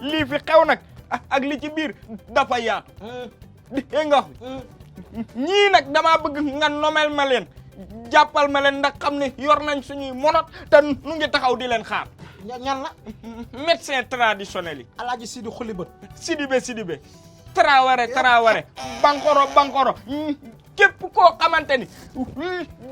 lii fi xew nag ak li ci biir dafa yaatu dégg nga ñii nag damaa bëgg nga nomel ma leen jàppal ma leen ndax xam ne yor nañ suñuy monot te nu ngi taxaw di leen xaar ñan la médecin traditionnel yi alaaji Sidi Xulibët Sidibé Traoré Bankoro képp koo xamante ni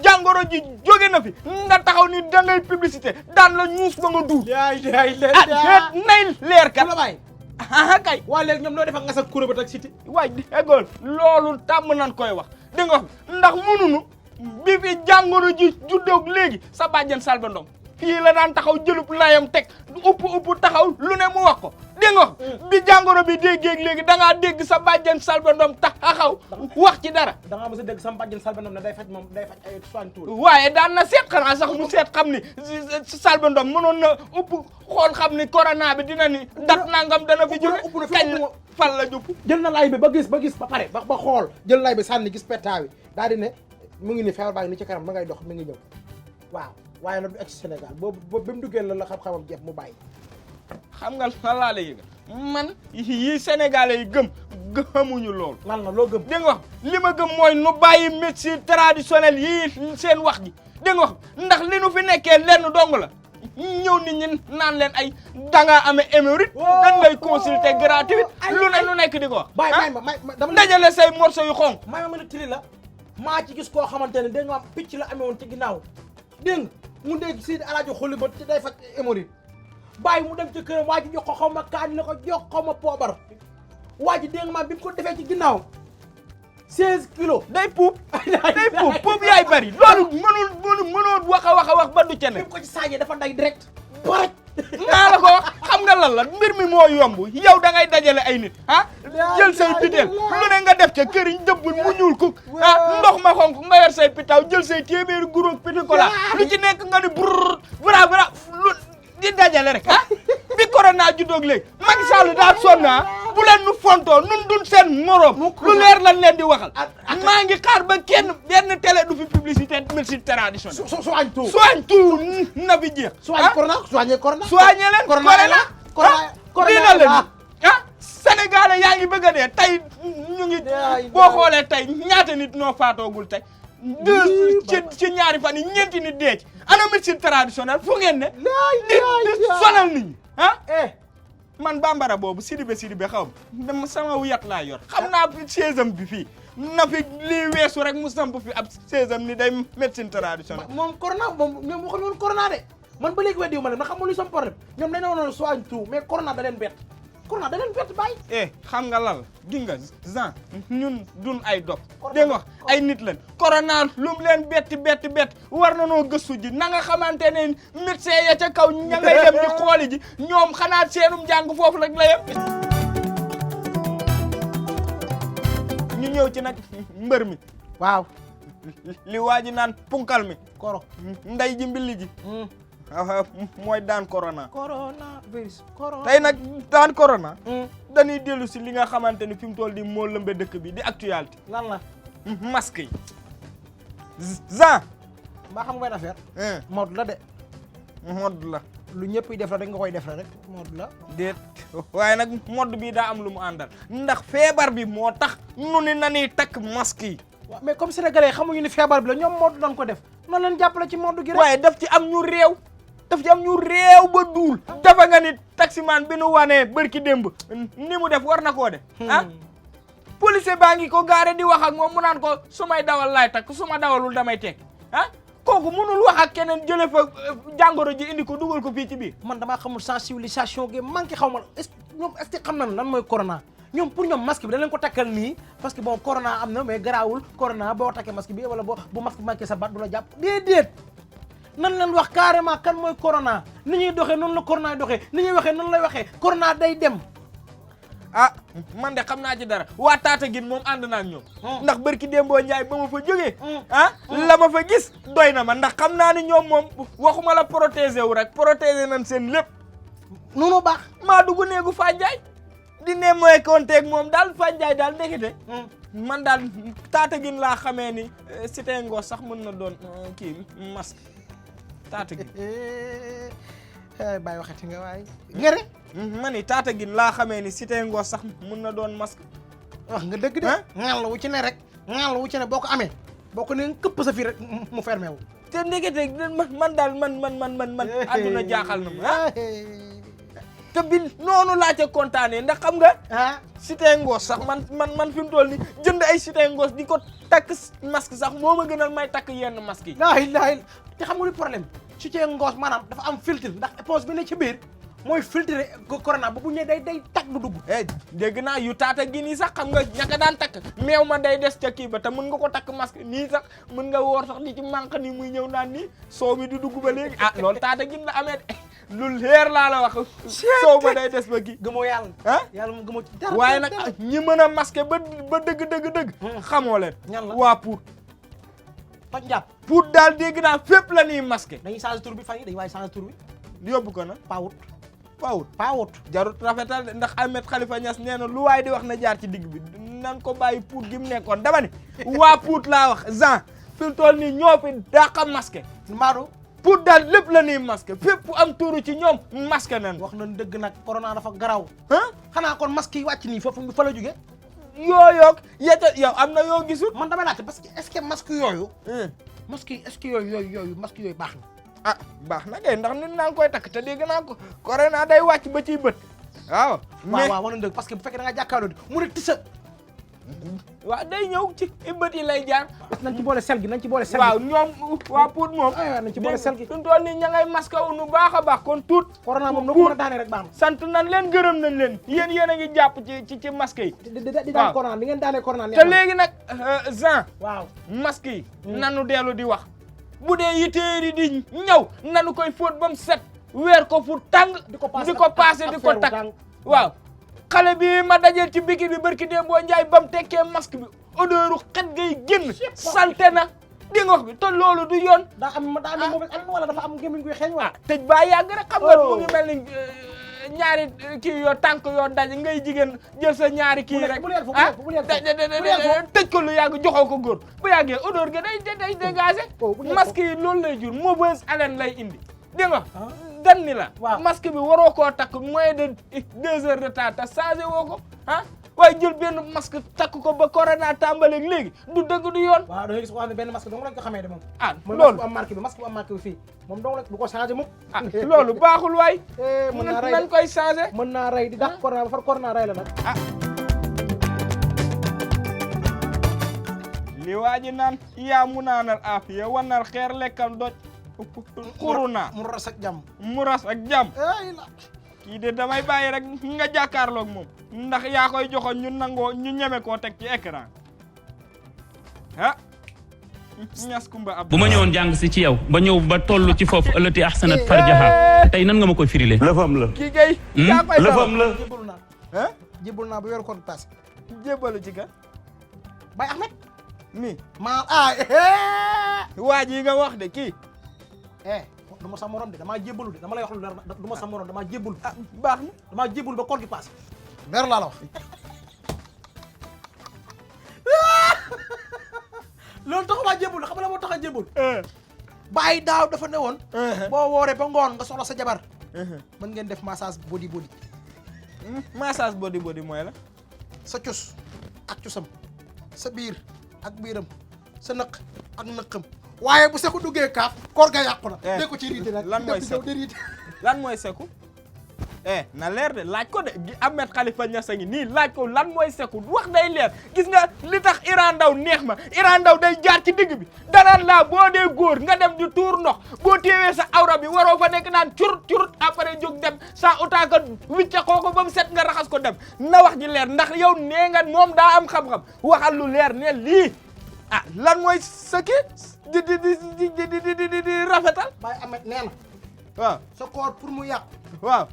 jàngoro ji jóge na fi nga taxaw ni da ngay publicité daan la ñuus ba nga duul nay leer kat la bay kay waa léegi ñoom noo def ak nga sa kurébat ak Siti waay déggool loolu tàmm nañ koy wax dégg nga ndax mënunu bi fi jàngoro ji juddoog léegi sa bàjjen Salba Ndong fii la daan taxaw jëlub layam teg upp taxaw lu ne mu wax ko dégg nga bi jàngoro bi déggeeg léegi da ngaa dégg sa bàjjen Salba Ndong taxaw wax ci dara da ngaa mos a dégg sama bàjjen Salba Ndong ne day faj ay soigne tuur waaye daan na seet xanaa sax mu seet xam ni Salba Ndong mënoon na upp xool xam ni corona bi dina ni dat nangam dana fi jóge kañ fan la jub jël na lay bi ba gis ba pare ba xool jël lay bi sànni gis pettaaw yi daal di ne mu ngi ni feebar baa ngi ni ci kanam ma ngay dox mi ngi ñëw waaw waaye nag du egg Sénégal boobu ba mu duggee la xam-xamam jeex mu bàyyi xam nga lan laa la yëgal man yi Sénégalais yi gëmuñu lool lan la loo gëm dégg nga wax li ma gëm mooy nu bàyyi médecine traditionnelle yii seen wax ji dégg nga wax ndax li nu fi nekkee lenn dong la ñëw nit ñi naan leen ay dangaa amee hémorroïde dañ lay consulter gratuit lu nekk di ko wax bàyyi ma dama dajale say morceau yu xonk may ma mën a tili la maa ci gis koo xamante ne dégg nga am picc la amee woon ci ginnaaw dégg nga mu dégg Sidi Alaaji Xulibët ci day faj hémorroïde bàyyi mu dem ci këram waa ji jox ko xaw ma kaani la ko jox xaw ma poobar waa ji dégg nga maam bi mu ko defee ci ginnaaw 16 kilos day puub puub yaay bari loolu mënoo wax a wax ba du ca ne bi mu ko ci saajee dafa day direct baraj naa la ko xam nga lan la mbir mi moo yomb yow da ngay dajale ay nit jël say biteel lu ne nga def ca këriñ dëbbul mu ñuul ko ndox ma xonk nga yor say pitaw jël say téeméeri guróog piti ko la lu ci nekk nga ni bra lu di dajale rek bi corona juddoog léegi Macky Sall daa sonn bu leen nu fontoo nun dun seen morom lu leer lan leen di waxal maa ngi xaar ba benn télé du fi publicité médecine traditionnelle soigne tout na fi jeex soigne corona leen corona dina leen Sénégalais yaa ngi bëgg a dee tey ñu ngi boo xoolee tey ñaata nit noo faatoogul tey ci ñaari fan yi ñeenti nit dee ci ana médecine traditionnelle fu ngeen ne di sonal nit ñi man bambara boobu Sidibé xaw ma sama wuyat laa yor xam naa fi saisam bi fii na fi lii weesu rek mu samp fi ab saisam ni day médecine traditionnelle moom corona moom ñoom waxuñu woon corona de man ba léegi weddiwu ma ne ma xam nga lu sama problème ñoom dañ ne woon soigne tout mais corona da leen bett bàyyi xam nga lal gi nga Jean ñun dun ay dof dégg nga wax ay nit lañ corona lu mu leen bett war na noo gëstu ji na nga xamante ne médecin ya ca kaw ña ngay dem di xooli ji ñoom xanaa seenum jàng foofu rek la yem ñu ñëw ci nag mbër mi waaw li waa ji naan punkal mi koro nday ji mbilli ji mooy daan coronavirus tey nag daan corona dañuy dellu si li nga xamante ni fi mu toll di moo lëmbe dëkk bi di actualité lan la masque yi Jean mbaa xam nga benn affaire mode la de mode la lu ñëpp yi def la rek nga koy def la rek mode la déet waaye nag mode bi daa am lu mu àndal ndax feebar bi moo tax nu ni nanuy takk masque yi waaw mais comme sénégalais xamuñu ni feebar bi la ñoom mode dañ ko def noonu leen jàppale ci mode gi rek waaye daf ci am ñu réew ba duul dafa nga ni taximan bi nu wanee bërki démb ni mu def war na koo def policier baa ngi ko gaare di wax ak moom mu naan ko su may dawal laay takk su ma dawalul damay teg kooku mënul wax ak keneen jële fa jàngoro ji indi ko dugal ko fii ci biir man damaa xamul sensibilisation gi manqué xaw ma ñoom est-ce que xam nañ lan mooy corona ñoom pour ñoom masque bi dañ leen ko takkal nii parce que bon corona am na mais garaawul corona boo takkee masque bi wala bu masque manqué sa baat du la jàpp déedéet nan leen wax carrément kan mooy corona ni ñuy doxee noonu la corona doxee ni ñuy waxee noonu lay waxee corona day dem man de xam naa ci dara waa Tataguine moom ànd naa ak ñoom ndax barki Dembo Njaay ba ma fa jógee la ma fa gis doy na ma ndax xam naa ni ñoom moom waxuma la protéger wu rek protéger nañ seen lépp noonu baax maa dugg néegu Fanjaay di ne mooy konteeg moom daal Fanjaay daal ndekete man daal Tataguine laa xamee ni Cité Ngor sax mën na doon kii masque Tataguine bàyyi waxati nga waay ngere ma ni Tataguine laa xamee ni cité Ngos sax mun na doon masque wax nga dëgg de ngal wu ci ne rek ngal wu ci ne boo ko amee boo ko ne këpp sa fii rek mu fermé wu te ndekete man daal man àdduna jaaxal na ma te bi noonu laa ca kontaanee ndax xam nga cité Ngos sax man fi mu toll ni jënd ay cité Ngos di ko takk masque sax moo ma gënal may takk yenn masque yi laay te xam nga lu problème cité Ngos maanaam dafa am filtre ndax éponge bi ne ci biir mooy filtre corona ba bu ñëwee day tag du dugg dégg naa yu Tataguine yi sax xam nga ñaka daan takk meew ma day des ca kii ba te mën nga ko takk masque nii sax mën nga woor sax di ci manque ni muy ñëw naan nii soow mi di dugg ba léegi loolu Tataguine la amee lu leer laa la wax soow ma day des ba kii gëmoo yàlla yàlla mu gëmoo ci dara waaye nag ñi mën a masqué ba dëgg xamoo leen waa Pout toj njàpp Pout daal dégg naa fépp la ñuy masqué dañuy changé tur bi fan yi dañuy waaye changé tur bi yóbbu ko na Pawut jarut rafetal ndax Ahmed Khalifa Niass nee na lu waay di wax na jaar ci digg bi nan ko bàyyi Pout gi mu nekkoon dama ni waa Pout laa wax Jean fi mu toll nii ñoo fi dàqa masqué Maodo Pout daal lépp la ñuy masqué fépp am tuuru ci ñoom masqué nañ wax nañ dëgg nag corona dafa garaw xanaa kon masque yi wàcc nii foofu fa la jógee yooyoog yeta yow am na yoo gisul man damay laajte parce que est-ce que masque yooyu masque yi est-ce que yooyu masque yooyu baax na baax na kay ndax nit naa ngi koy takk te dégg naa ko corona day wàcc ba ciy bët waaw waaw wax na dëgg parce que bu fekkee da nga jàkkaarloo di mu ne tisa waaw day ñëw ci bët yi lay jaar nañ ci boole sel gi nañ ci boole sel waaw ñoom waa Pout moom nañ ci boole sel gi suñu toll nii ña ngay masque wu nu baax a baax kon tuut corona moom na ko mën a daanee rek baax na sant nañ leen gërëm nañ leen yéen a ngi jàpp ci masque yi di daan corona di ngeen daanee corona te léegi nag Jean waaw masque yi nanu dellu di wax bu dee yiteeri di ñëw nanu koy fóot ba mu set weer ko fu tàng di ko passé di ko takk waaw xale bi ma dajeel ci biki bi barki dee boo njaay ba mu tekkee masque bi odeur xet ngay génn salte na di nga wax bi te loolu du yoon daa am wala dafa am gémmiñ guy xeeñ wala tëj baa yàgg rek xam nga mu ngi mel ni ñaari kii yoo tànk yoo daj ngay jigéen jël sa ñaari kii rek tëj ko lu yàgg joxoo ko góor bu yàggee odeur ga day dégagé masque yi loolu lay jur mauvaise haleine lay indi dégg nga dan ni la masque bi waroo koo takk moins de 2 heures de temps te changé woo ko waaye jël benn masque takk ko ba corona tàmbaleeg léegi du dëgg du yoon waaw da ngay gis ko xam ne benn masque dong lañ ko xamee de moom loolu bu am marque bi fii moom dong la du ko changé moom loolu baaxul waay mën naa rey nañ koy changé mën naa rey di dàq corona ba far corona rey la nag li waa ji naan yaa mu naanal aafiya wanal xeer lekkal doj corona mu ras ak jàmm kii de damay bàyyi rek nga jàkkaarloog moom ndax yaa koy joxoon ñu nangoo ñu ñeme koo teg ci écran Niass Kumba ab bu ma ñëwoon jàng si ci yow ba ñëw ba toll ci foofu ëllëti ahsanat farjaha tey nan nga ma koy firile lëfam la kii kay yaa koy lëfam la jébul naa ba yor ko passé jébalu ci ka Baye Ahmed mi waa ji nga wax de kii du ma sa morom de damaa jébbalu de dama lay wax lu leer du ma sa morom damaa jébbalu baax na damaa jébbalu ba koor gi passé leer laa la wax loolu taxu maa jébbalu xam nga la moo tax a jébbalu bàyyi daaw dafa ne woon boo wooree ba ngoon nga soxla sa jabar mën ngeen def massage body massage body mooy la sa cus ak cusam sa biir ak biiram sa nëq ak nëqam waaye bu seku duggee kaaf koor ga yàqu na dee ko ci riite nag lan mooy seku na leer de laaj ko de Ahmed Khalifa Niass a ngi nii laaj ko lan mooy seku wax day leer gis nga li tax Iran Ndaw neex ma Iran Ndaw day jaar ci digg bi danaan laa boo dee góor nga dem di tuur ndox boo teewee sa awra bi waroo fa nekk naan curut après jóg dem sa utaaka wicca ko ba mu set nga raxas ko dem na wax ji leer ndax yow nee nga moom daa am xam-xam waxal lu leer ne lii lan mooy sa kii di rafetal Baye Ahmed nee na waaw sa koor pour mu yàqu waaw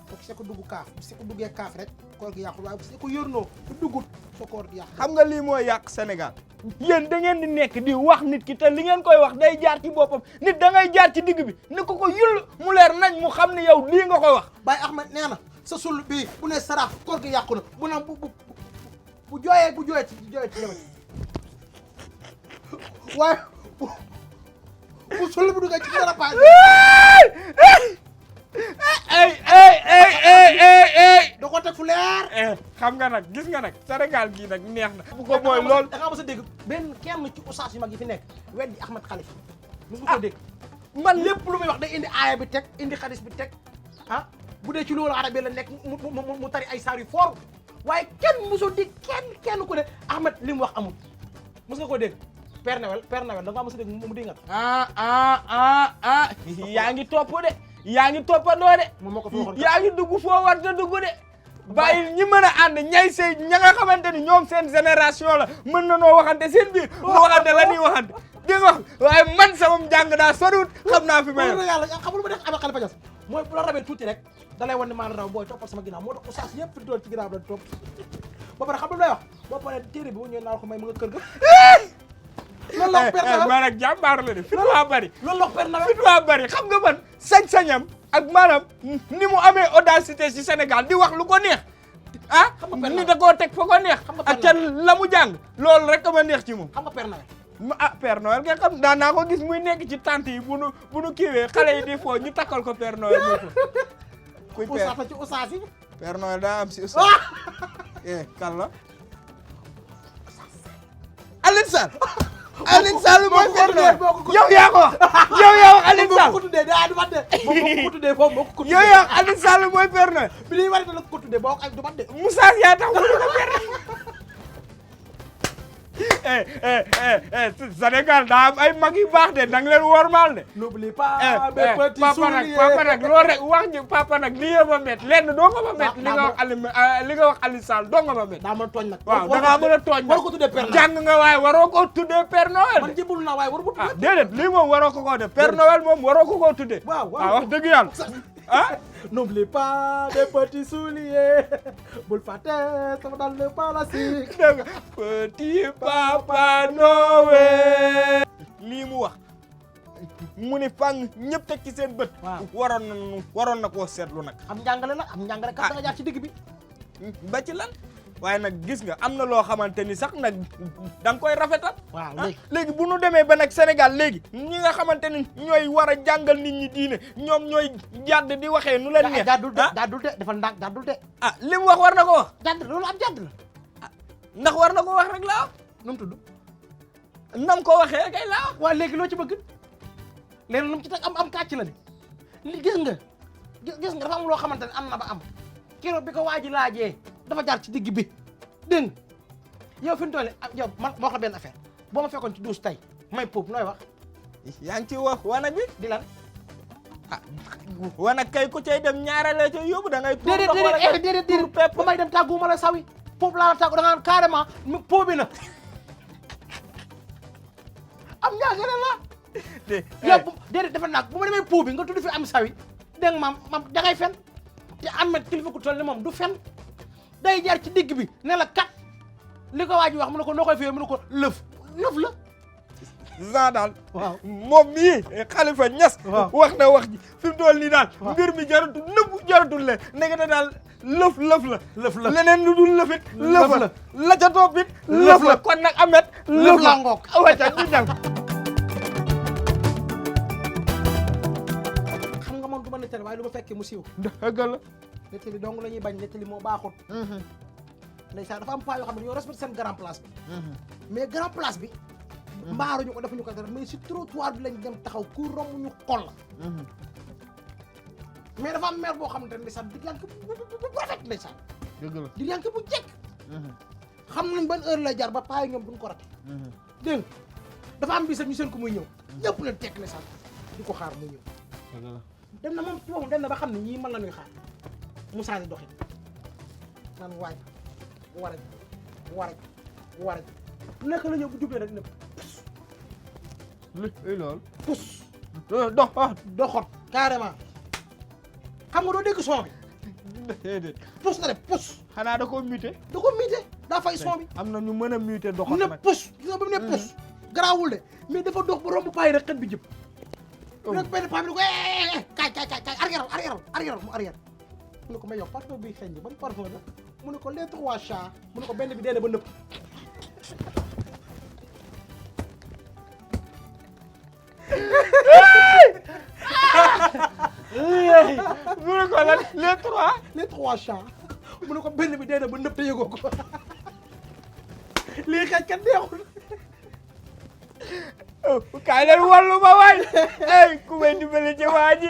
fokk se ko dugg kaaf bu se ko duggee kaaf rek koor gi yàqu waaye bu se ko yërnoo bu duggut sa koor gi yàqu xam nga lii mooy yàq Sénégal yéen da ngeen di nekk di wax nit ki te li ngeen koy wax day jaar ci boppam nit da ngay jaar ci digg bi ni ko yul mu leer nañ mu xam ne yow lii nga koy wax Baye Ahmed nee na sa sul bii bu ne sarax koor gi yàqu na bu naan bu jooyee ci jabat waaye bu sul bu duggee ci dara paa da ko teg fu leer. xam nga nag gis nga nag Sénégal gii nag neex na. bu ko mooy lool da nga mës a dégg benn kenn ci oustaz yu mag yi fi nekk weddi Ahmed Khalifa. mës nga ko dégg. man lépp lu muy wax day indi aaya bi teg indi xadis bi teg ah bu dee ci loolu arabe la nekk mu tari ay saar yu fort waaye kenn mosoo dégg kenn ku ne Ahmed li mu wax amul mës nga ko dégg. Père Noël da nga mës a dégg mu di nga. yaa ngi topp de. yaa ngi toppandoo de. moom moo ko fi waxoon yaa ngi dugg foo war te dugg de. bàyyi ñi mën a ànd ñay sey ña nga xamante ni ñoom seen génération la mën na noo waxante seen biir. mu waxante la ñuy waxante. dégg nga waaye man sama njàng daa soriwut xam naa fi may. yàlla xamul ma def Ahmed Khalifa Niass mooy bu la rabee tuuti rek da lay wan ne maa la raw booy toppal sama ginnaaw moo tax oustaz yëpp fi doon ci ginnaaw doon topp ba pare xam lu lay wax boo paree téere bi bu ñëwee naa ko may mu nga kër ga. loolu la Père Noël man ak jàmbaar la de fit waa bari. loolu la Père Noël fit waa bari xam nga man sañ-sañam ak maanaam ni mu amee audacité ci Sénégal di wax lu ko neex ah ni da koo teg fa ko neex ak ca la mu jàng loolu rek ma neex ci moom. xam nga Père Noël Père Noël nga xam daan naa ko gis muy nekk ci tante yi bu nu kiiwee xale yi di foo ñu takkal ko Père Noël muy ko kuy oustaz la ci oustaz yi Père Noël daa am si oustaz kan la Alioune Sall Alioune Sall mooy Père Noël yow yaa ko wax yow yaa wax Alioune Sall ko tuddee daa du mat de moom ko tuddee foofu moo ko tuddee yow yaa wax Alioune Sall mooy Père Noël bi ñuy war a ko tuddee boo ko ak du mat de Moussa yaa tax mu ko Père Sénégal daa am ay mag yu baax de da nga leen wormaal de. n'oublie pas mes petits souliers papa nag loolu rek wax ji papa nag lii ma met lenn doo nga ma met li nga wax Alioune Sall doo nga ma met. daa mën a tooñ nag. waaw da ngaa mën a tooñ nag war ko tuddee Père Noël jàng nga waaye waroo ko tuddee Père Noël. man jébbalu naa waaye war ko tuddee. déedéet lii moom waroo ko koo def Père Noël moom waroo ko koo tuddee. waaw wax dëgg yàlla ah. n'oublie pas mes petits souliers bul fàtte sama dal le palacique. dégg nga petit papa Noël. lii mu wax mu ni fang ñëpp teg ci seen bët. waaw waroon na koo seetlu nag. am njàngale la am njàngale kat da nga jaar ci digg bi. ba ci lan waaye nag gis nga am na loo xamante ni sax nag da nga koy rafetal. waaw léegi bu nu demee ba nag Sénégal léegi ñi nga xamante ni ñooy war a jàngal nit ñi diine ñoom ñooy jàdd di waxee nu leen neex. jàddul de dafa ndànk jàddul de. li mu wax war na ko wax. jàdd loolu am jàdd la. ndax war na ko wax rek laa wax. nu mu tudd. nam ko waxee kay laa wax. waaw léegi loo ci bëgg léegi lu mu ci teg am kàcc la de li gis nga dafa am loo xamante ne am na ba am keroog bi ko waa ji laajee dafa jaar ci digg bi dégg nga yow fi mu toll nii yow man moo xam benn affaire boo ma fekkoon ci douche tey may puub nooy wax. yaa ngi ci wax wanag bi di lan. wanag kay ku cay dem ñaareel ca yóbbu da ngay. déedéet ba may dem tàgguwuma la sawi puub laa la tàggu da nga naan carrément puubi na am ñaagale la. yow déedéet dafa naag bu ma demee puubi nga tudd fi am sawi dégg nga maam da ngay fen te Ahmed kilifa ku toll ni moom du fen day jaar ci digg bi ne la kat li ko waa ji wax mu ne ko noo koy fiyee mu ne ko lëf la. Jean daal. waaw moom mii Khalifa Niass. wax na wax ji fi mu toll nii daal. mbir mi jaratul nëbb jaratul leen nekkate daal lëf la. leneen lu dul lëfit. lëf la ca topp it. lëf la kon nag Ahmed. lëf la ngoog wacca ñu dem. xam nga moom du ma nettali waaye lu ma fekkee mu siiw. dëgg la. nettali dong la ñuy bañ nettali moo baaxut. ndeysaan dafa am paa yoo xam ne ñoo respecté seen grand place bi. mais grand place bi. mbaaruñu ko defuñu ko dara mais si trottoir bi lañ dem taxaw ku romb ñu xol la. mais dafa am maire boo xamante ne ndeysaan di yànk bu rafet ndeysaan. dëgg la di yànk bu jekk. xam nañ ban heure lay jar ba paa yi ñoom duñ ko rate. dégg nga dafa am bis ñu seen ko muy ñëw ñëpp leen tekk ndeysaan di ko xaar muy ñëw. dem na moom ci boppam dem na ba xam ne ñii mën la ñuy xaar mu changé doxin naan waaj waraj nekk la ñëw bu jublee rek ne loolu pus doxot carrément xam nga doo dégg son bi déedéet pus na def pus xanaa da koo muté daa fay son bi am na ñu mën a muté doxot ne nag pus gis nga ba mu ne pus garaawul de mais dafa dox ba romb payi rek xet bi jëpp rek benn paa bi ne ko kaay arrière mu arrière mu ne ko may yow parfum bi xeeñ bi ban parfum la mu ne ko les trois chats mu ne ko benn bi dee na ba nëpp xoolal les trois. les 3 chats mu ne ko benn bi dee na ba nëpp te yëgoo ko lii xaj kat neexul. kaay leen wallu ma waay. ku may dimbali ci waa ji.